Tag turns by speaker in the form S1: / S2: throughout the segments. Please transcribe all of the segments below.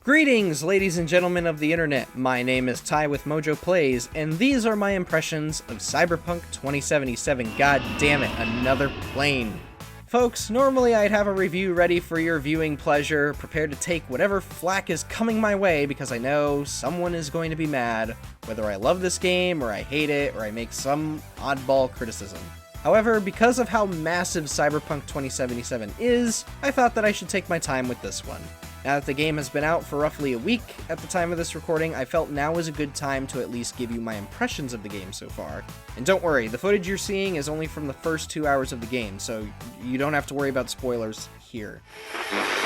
S1: Greetings, ladies and gentlemen of the internet. My name is Ty with MojoPlays, and these are my impressions of Cyberpunk 2077. God damn it, another plane. Folks, normally I'd have a review ready for your viewing pleasure, prepared to take whatever flack is coming my way because I know someone is going to be mad, whether I love this game, or I hate it, or I make some oddball criticism. However, because of how massive Cyberpunk 2077 is, I thought that I should take my time with this one. Now that the game has been out for roughly a week at the time of this recording, I felt now was a good time to at least give you my impressions of the game so far. And don't worry, the footage you're seeing is only from the first 2 hours of the game, so you don't have to worry about spoilers here.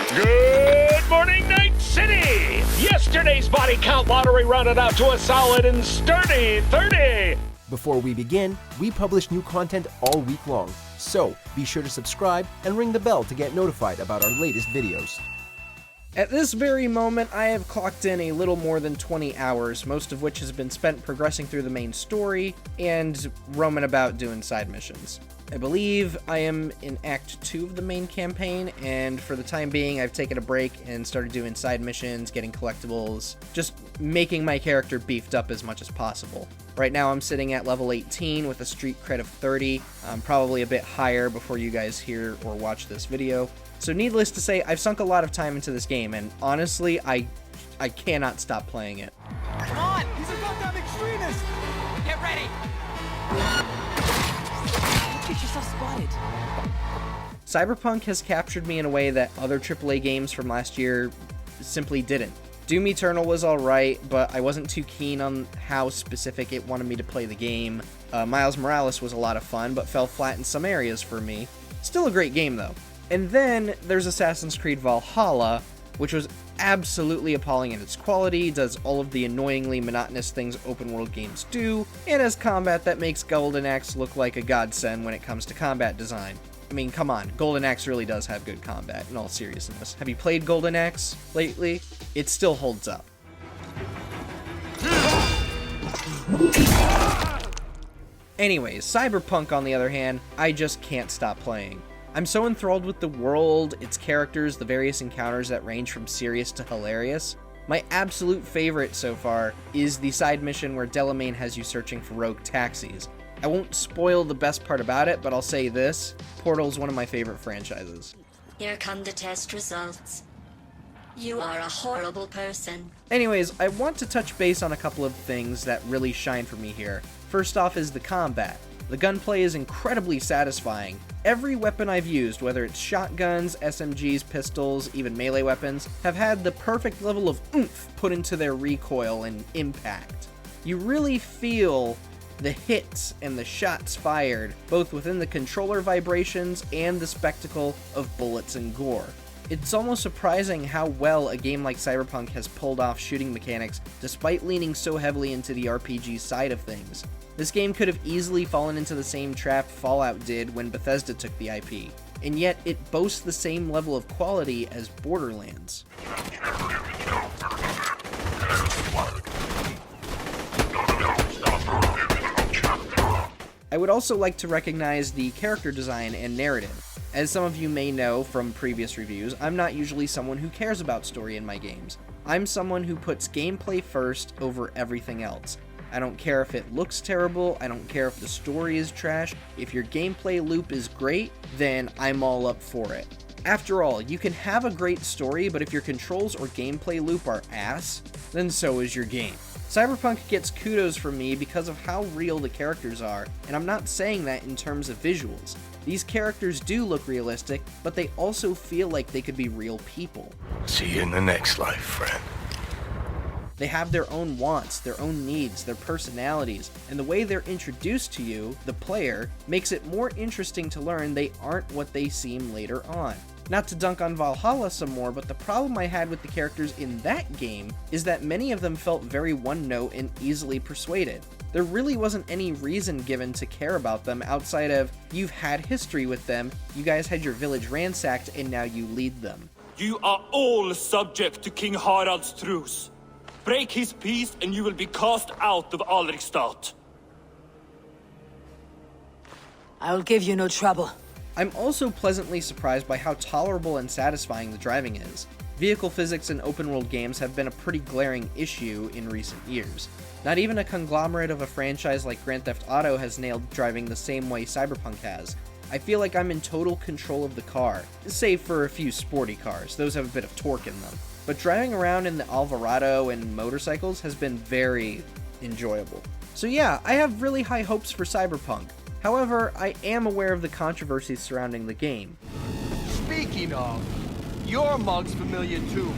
S2: Good morning, Night City! Yesterday's body count lottery rounded out to a solid and sturdy 30!
S3: Before we begin, we publish new content all week long, so be sure to subscribe and ring the bell to get notified about our latest videos.
S1: At this very moment, I have clocked in a little more than 20 hours, most of which has been spent progressing through the main story and roaming about doing side missions. I believe I am in Act 2 of the main campaign, and for the time being, I've taken a break and started doing side missions, getting collectibles, just making my character beefed up as much as possible. Right now, I'm sitting at level 18 with a street cred of 30, probably a bit higher before you guys hear or watch this video. So needless to say, I've sunk a lot of time into this game, and honestly, I cannot stop playing it.
S4: Come on! He's a goddamn extremist! Get ready! Get yourself spotted.
S1: Cyberpunk has captured me in a way that other AAA games from last year simply didn't. Doom Eternal was alright, but I wasn't too keen on how specific it wanted me to play the game. Miles Morales was a lot of fun, but fell flat in some areas for me. Still a great game, though. And then there's Assassin's Creed Valhalla, which was absolutely appalling in its quality, does all of the annoyingly monotonous things open world games do, and has combat that makes Golden Axe look like a godsend when it comes to combat design. I mean, come on, Golden Axe really does have good combat, in all seriousness. Have you played Golden Axe lately? It still holds up. Anyways, Cyberpunk, on the other hand, I just can't stop playing. I'm so enthralled with the world, its characters, the various encounters that range from serious to hilarious. My absolute favorite so far is the side mission where Delamain has you searching for rogue taxis. I won't spoil the best part about it, but I'll say this: Portal's one of my favorite franchises.
S5: Here come the test results. You are a horrible person.
S1: Anyways, I want to touch base on a couple of things that really shine for me here. First off is the combat. The gunplay is incredibly satisfying. Every weapon I've used, whether it's shotguns, SMGs, pistols, even melee weapons, have had the perfect level of oomph put into their recoil and impact. You really feel the hits and the shots fired, both within the controller vibrations and the spectacle of bullets and gore. It's almost surprising how well a game like Cyberpunk has pulled off shooting mechanics despite leaning so heavily into the RPG side of things. This game could have easily fallen into the same trap Fallout did when Bethesda took the IP, and yet it boasts the same level of quality as Borderlands. I would also like to recognize the character design and narrative. As some of you may know from previous reviews, I'm not usually someone who cares about story in my games. I'm someone who puts gameplay first over everything else. I don't care if it looks terrible, I don't care if the story is trash. If your gameplay loop is great, then I'm all up for it. After all, you can have a great story, but if your controls or gameplay loop are ass, then so is your game. Cyberpunk gets kudos from me because of how real the characters are, and I'm not saying that in terms of visuals. These characters do look realistic, but they also feel like they could be real people.
S6: See you in the next life, friend.
S1: They have their own wants, their own needs, their personalities, and the way they're introduced to you, the player, makes it more interesting to learn they aren't what they seem later on. Not to dunk on Valhalla some more, but the problem I had with the characters in that game is that many of them felt very one-note and easily persuaded. There really wasn't any reason given to care about them outside of, you've had history with them, you guys had your village ransacked, and now you lead them.
S7: You are all subject to King Harald's truce. Break his peace and you will be cast out of Alrikstad.
S4: I'll give you no trouble.
S1: I'm also pleasantly surprised by how tolerable and satisfying the driving is. Vehicle physics in open-world games have been a pretty glaring issue in recent years. Not even a conglomerate of a franchise like Grand Theft Auto has nailed driving the same way Cyberpunk has. I feel like I'm in total control of the car, save for a few sporty cars, those have a bit of torque in them. But driving around in the Alvarado and motorcycles has been very enjoyable. So yeah, I have really high hopes for Cyberpunk. However, I am aware of the controversies surrounding the game.
S4: Speaking of, your mug's familiar too.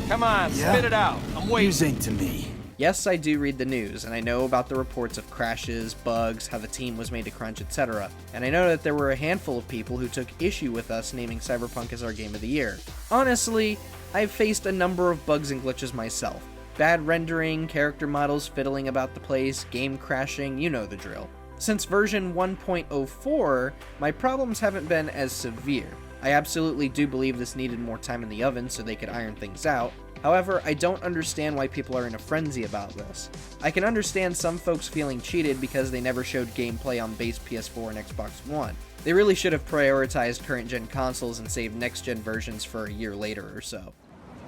S4: Come on, spit it out. I'm waiting.
S8: Using to me.
S1: Yes, I do read the news, and I know about the reports of crashes, bugs, how the team was made to crunch, etc. And I know that there were a handful of people who took issue with us naming Cyberpunk as our game of the year. Honestly, I've faced a number of bugs and glitches myself. Bad rendering, character models fiddling about the place, game crashing, you know the drill. Since version 1.04, my problems haven't been as severe. I absolutely do believe this needed more time in the oven so they could iron things out. However, I don't understand why people are in a frenzy about this. I can understand some folks feeling cheated because they never showed gameplay on base PS4 and Xbox One. They really should have prioritized current-gen consoles and saved next-gen versions for a year later or so.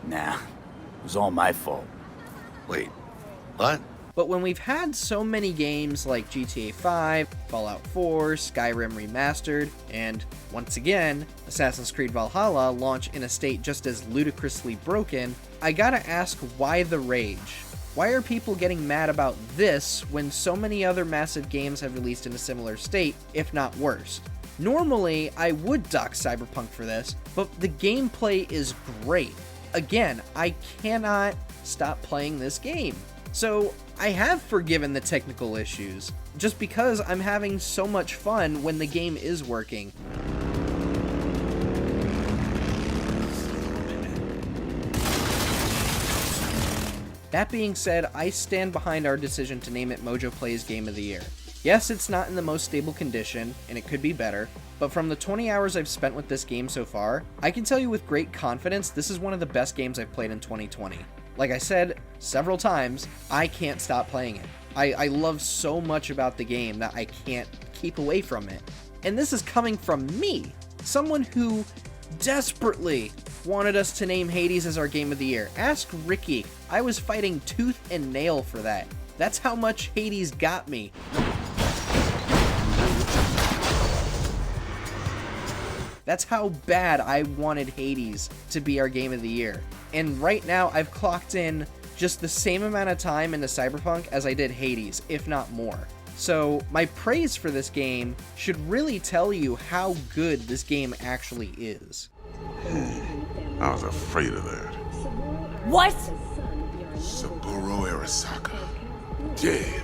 S8: Nah, it was all my fault.
S6: Wait, what?
S1: But when we've had so many games like GTA 5, Fallout 4, Skyrim Remastered, and, once again, Assassin's Creed Valhalla launch in a state just as ludicrously broken, I gotta ask, why the rage? Why are people getting mad about this when so many other massive games have released in a similar state, if not worse? Normally, I would dock Cyberpunk for this, but the gameplay is great. Again, I cannot stop playing this game. So, I have forgiven the technical issues, just because I'm having so much fun when the game is working. That being said, I stand behind our decision to name it MojoPlays Game of the Year. Yes, it's not in the most stable condition, and it could be better, but from the 20 hours I've spent with this game so far, I can tell you with great confidence this is one of the best games I've played in 2020. Like I said several times, I can't stop playing it. I love so much about the game that I can't keep away from it. And this is coming from me, someone who desperately wanted us to name Hades as our game of the year. Ask Ricky. I was fighting tooth and nail for that. That's how much Hades got me. That's how bad I wanted Hades to be our game of the year. And right now, I've clocked in just the same amount of time into Cyberpunk as I did Hades, if not more. So my praise for this game should really tell you how good this game actually is.
S9: I was afraid of that.
S10: What?
S9: Saburo Arasaka. Dead.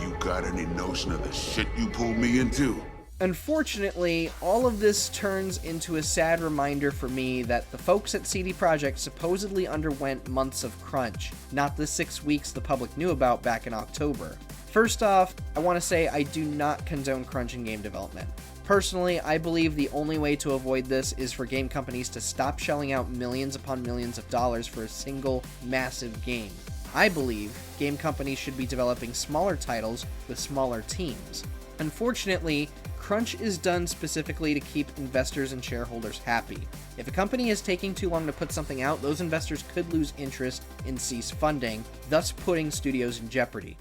S9: You got any notion of the shit you pulled me into?
S1: Unfortunately, all of this turns into a sad reminder for me that the folks at CD Projekt supposedly underwent months of crunch, not the 6 weeks the public knew about back in October. First off, I want to say I do not condone crunch in game development. Personally, I believe the only way to avoid this is for game companies to stop shelling out millions upon millions of dollars for a single massive game. I believe game companies should be developing smaller titles with smaller teams. Unfortunately, crunch is done specifically to keep investors and shareholders happy. If a company is taking too long to put something out, those investors could lose interest and cease funding, thus putting studios in jeopardy.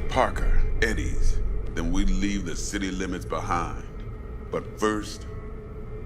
S9: Parker, Eddie's. Then we leave the city limits behind. But first,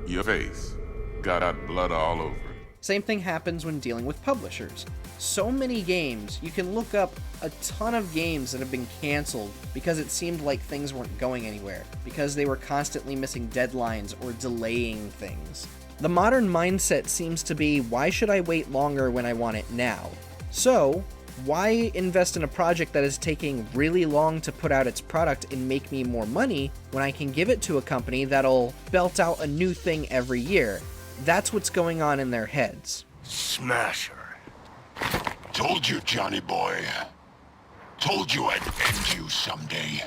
S9: your face got blood all over it.
S1: Same thing happens when dealing with publishers. So many games, you can look up a ton of games that have been canceled because it seemed like things weren't going anywhere, because they were constantly missing deadlines or delaying things. The modern mindset seems to be, why should I wait longer when I want it now? So, why invest in a project that is taking really long to put out its product and make me more money when I can give it to a company that'll belt out a new thing every year? That's what's going on in their heads.
S6: Smasher.
S9: Told you, Johnny boy. Told you I'd end you someday.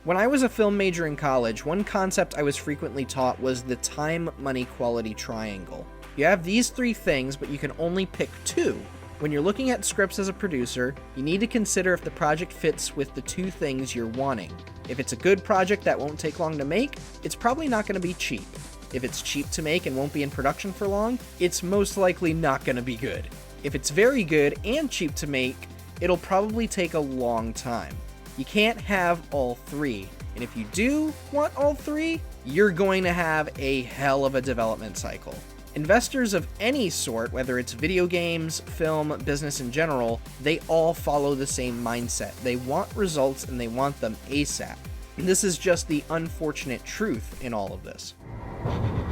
S1: When I was a film major in college, one concept I was frequently taught was the time, money, quality triangle. You have these three things, but you can only pick two. When you're looking at scripts as a producer, you need to consider if the project fits with the two things you're wanting. If it's a good project that won't take long to make, it's probably not going to be cheap. If it's cheap to make and won't be in production for long, it's most likely not going to be good. If it's very good and cheap to make, it'll probably take a long time. You can't have all three, and if you do want all three, you're going to have a hell of a development cycle. Investors of any sort, whether it's video games, film, business in general, they all follow the same mindset. They want results and they want them ASAP. This is just the unfortunate truth in all of this.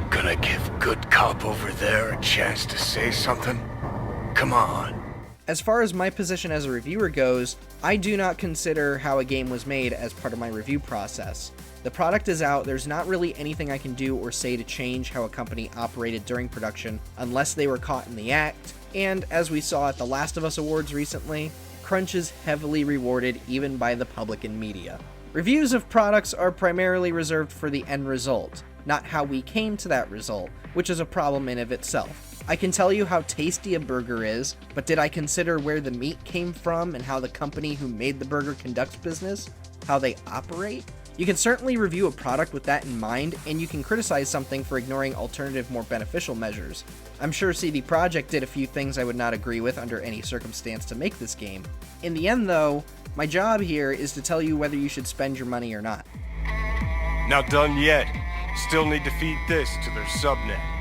S6: Gonna give good cop over there a chance to say something? Come on.
S1: As far as my position as a reviewer goes, I do not consider how a game was made as part of my review process. The product is out, there's not really anything I can do or say to change how a company operated during production unless they were caught in the act, and as we saw at the Last of Us Awards recently, crunch is heavily rewarded even by the public and media. Reviews of products are primarily reserved for the end result, not how we came to that result, which is a problem in of itself. I can tell you how tasty a burger is, but did I consider where the meat came from and how the company who made the burger conducts business? How they operate? You can certainly review a product with that in mind, and you can criticize something for ignoring alternative, more beneficial measures. I'm sure CD Projekt did a few things I would not agree with under any circumstance to make this game. In the end, though, my job here is to tell you whether you should spend your money or not.
S10: Not done yet. Still need to feed this to their subnet.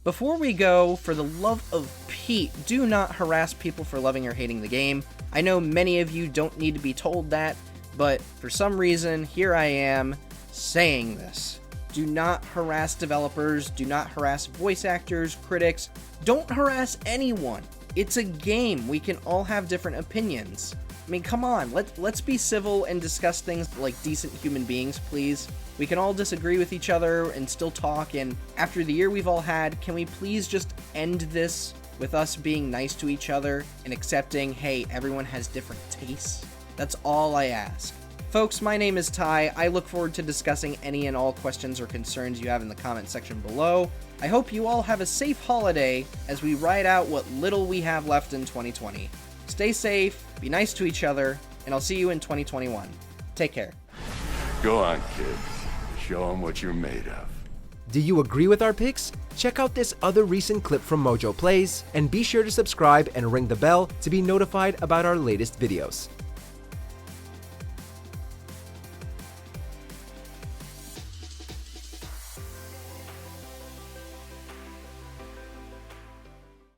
S1: Before we go, for the love of Pete, do not harass people for loving or hating the game. I know many of you don't need to be told that, but for some reason, here I am saying this. Do not harass developers, do not harass voice actors, critics, don't harass anyone. It's a game, we can all have different opinions. I mean, come on, let's be civil and discuss things like decent human beings, please. We can all disagree with each other and still talk, and after the year we've all had, can we please just end this with us being nice to each other and accepting, hey, everyone has different tastes? That's all I ask. Folks, my name is Ty. I look forward to discussing any and all questions or concerns you have in the comment section below. I hope you all have a safe holiday as we ride out what little we have left in 2020. Stay safe, be nice to each other, and I'll see you in 2021. Take care.
S9: Go on, kid. Show them what you're made of.
S3: Do you agree with our picks? Check out this other recent clip from MojoPlays, and be sure to subscribe and ring the bell to be notified about our latest videos.